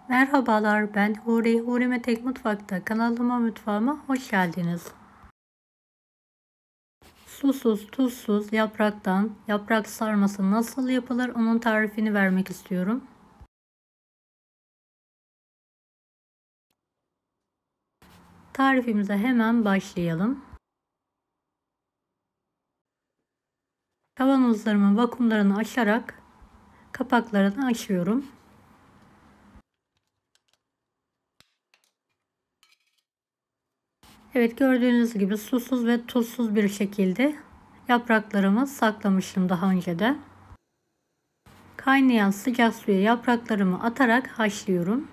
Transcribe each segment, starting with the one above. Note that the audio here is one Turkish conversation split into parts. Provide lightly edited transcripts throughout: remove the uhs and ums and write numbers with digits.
Merhabalar, ben Huri. Huri Tek Mutfak'ta mutfağıma hoş geldiniz. Susuz, tuzsuz yapraktan yaprak sarması nasıl yapılır onun tarifini vermek istiyorum. Tarifimize hemen başlayalım. Kavanozlarımın vakumlarını açarak kapaklarını açıyorum. Evet, gördüğünüz gibi susuz ve tuzsuz bir şekilde yapraklarımı saklamıştım daha önceden. Kaynayan sıcak suya yapraklarımı atarak haşlıyorum.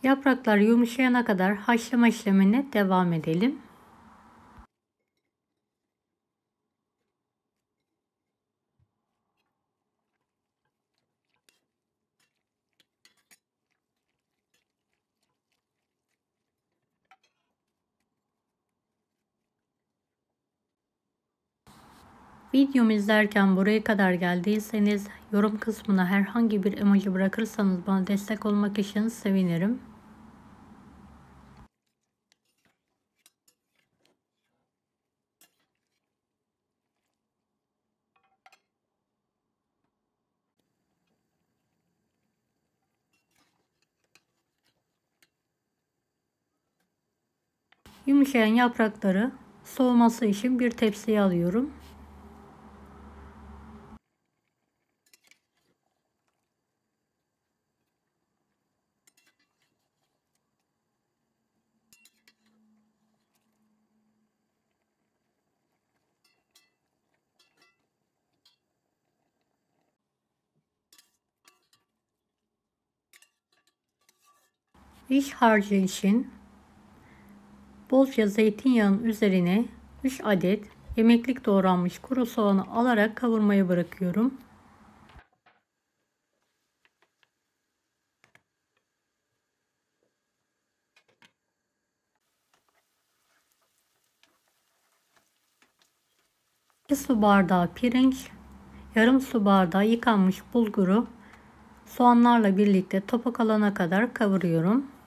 Yapraklar yumuşayana kadar haşlama işlemine devam edelim. Videomu izlerken buraya kadar geldiyseniz yorum kısmına herhangi bir emoji bırakırsanız bana destek olmak için sevinirim. Yumuşayan yaprakları soğuması için bir tepsiye alıyorum. İç harcı için bolca zeytinyağının üzerine 3 adet yemeklik doğranmış kuru soğanı alarak kavurmaya bırakıyorum. Bir su bardağı pirinç, yarım su bardağı yıkanmış bulguru soğanlarla birlikte topak alana kadar kavuruyorum.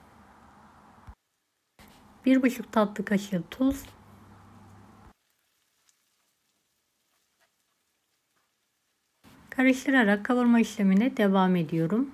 1,5 tatlı kaşığı tuz, karıştırarak kavurma işlemine devam ediyorum.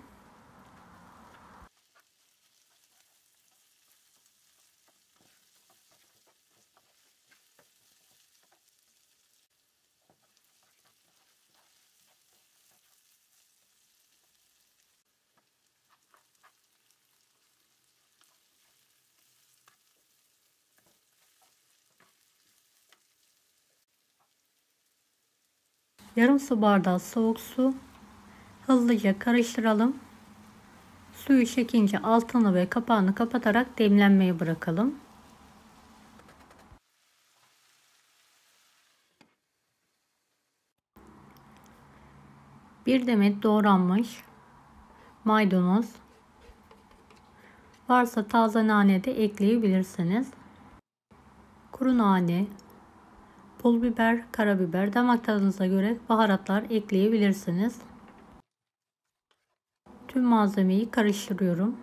Yarım su bardağı soğuk su, hızlıca karıştıralım. Suyu çekince altını ve kapağını kapatarak demlenmeye bırakalım. Bir demet doğranmış maydanoz, varsa taze nane de ekleyebilirsiniz. Kuru nane, pul biber, karabiber, damak tadınıza göre baharatlar ekleyebilirsiniz. Tüm malzemeyi karıştırıyorum.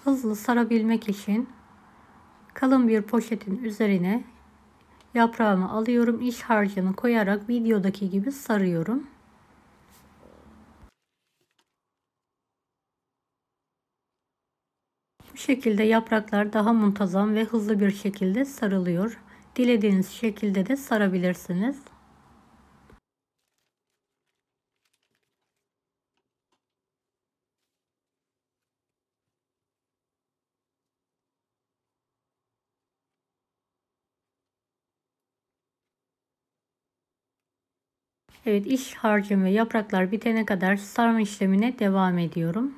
Hızlı sarabilmek için kalın bir poşetin üzerine yaprağımı alıyorum. İç harcını koyarak videodaki gibi sarıyorum. Bu şekilde yapraklar daha muntazam ve hızlı bir şekilde sarılıyor. Dilediğiniz şekilde de sarabilirsiniz. Evet, iç harcım ve yapraklar bitene kadar sarma işlemine devam ediyorum.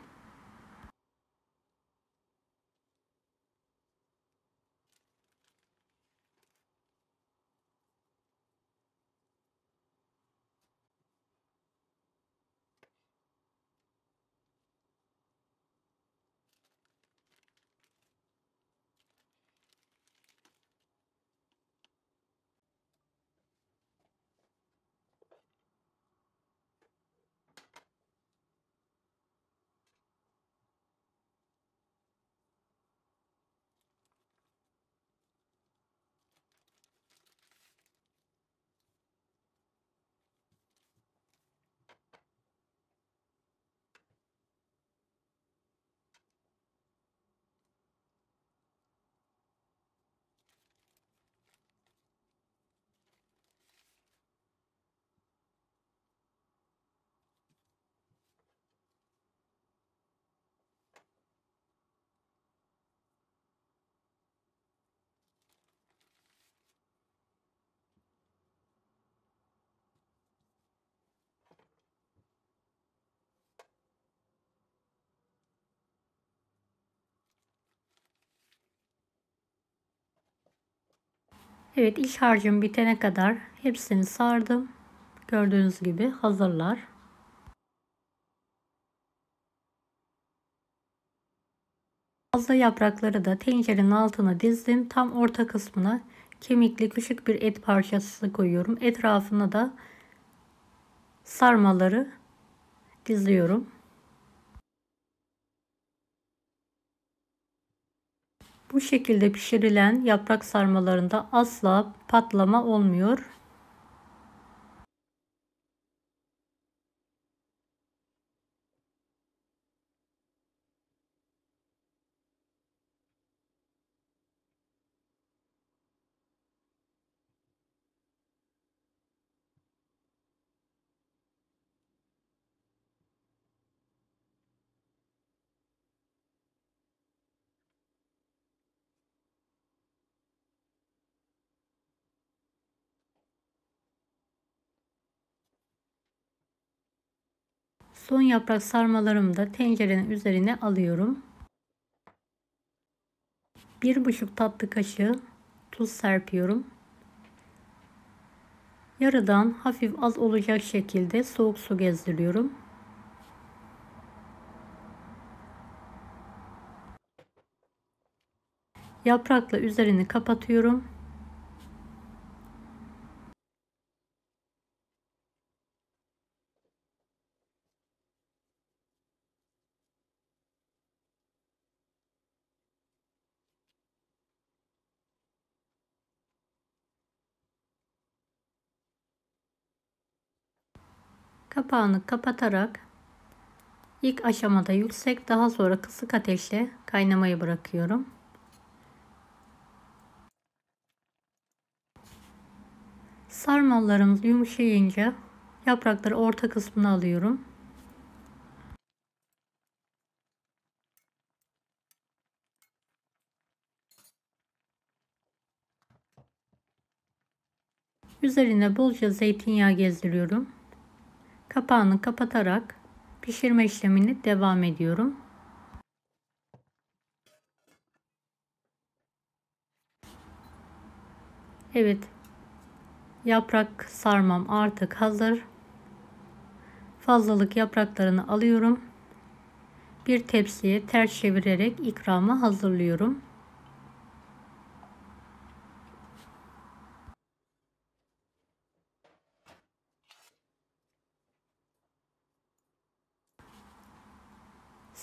Evet, iç harcım bitene kadar hepsini sardım. Gördüğünüz gibi hazırlar. Fazla yaprakları da tencerenin altına dizdim. Tam orta kısmına kemikli küçük bir et parçası koyuyorum. Etrafına da sarmaları diziyorum. Bu şekilde pişirilen yaprak sarmalarında asla patlama olmuyor. Son yaprak sarmalarımı da tencerenin üzerine alıyorum. 1,5 tatlı kaşığı tuz serpiyorum. Yarıdan hafif az olacak şekilde soğuk su gezdiriyorum. Yaprakla üzerini kapatıyorum. Kapağını kapatarak ilk aşamada yüksek, daha sonra kısık ateşte kaynamaya bırakıyorum. Sarmalarımız yumuşayınca yaprakları orta kısmına alıyorum. Üzerine bolca zeytinyağı gezdiriyorum. Kapağını kapatarak pişirme işlemini devam ediyorum. Evet, yaprak sarmam artık hazır. Fazlalık yapraklarını alıyorum. Bir tepsiye ters çevirerek ikramı hazırlıyorum.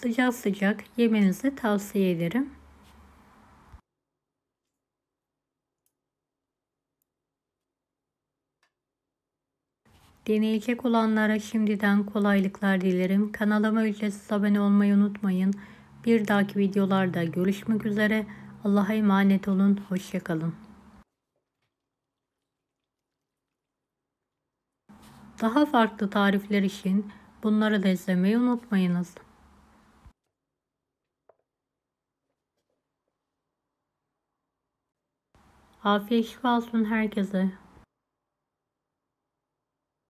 Sıcak sıcak yemenizi tavsiye ederim. Deneyecek olanlara şimdiden kolaylıklar dilerim. Kanalıma ücretsiz abone olmayı unutmayın. Bir dahaki videolarda görüşmek üzere. Allah'a emanet olun. Hoşça kalın. Daha farklı tarifler için bunları da izlemeyi unutmayınız. Afiyet şifa olsun herkese.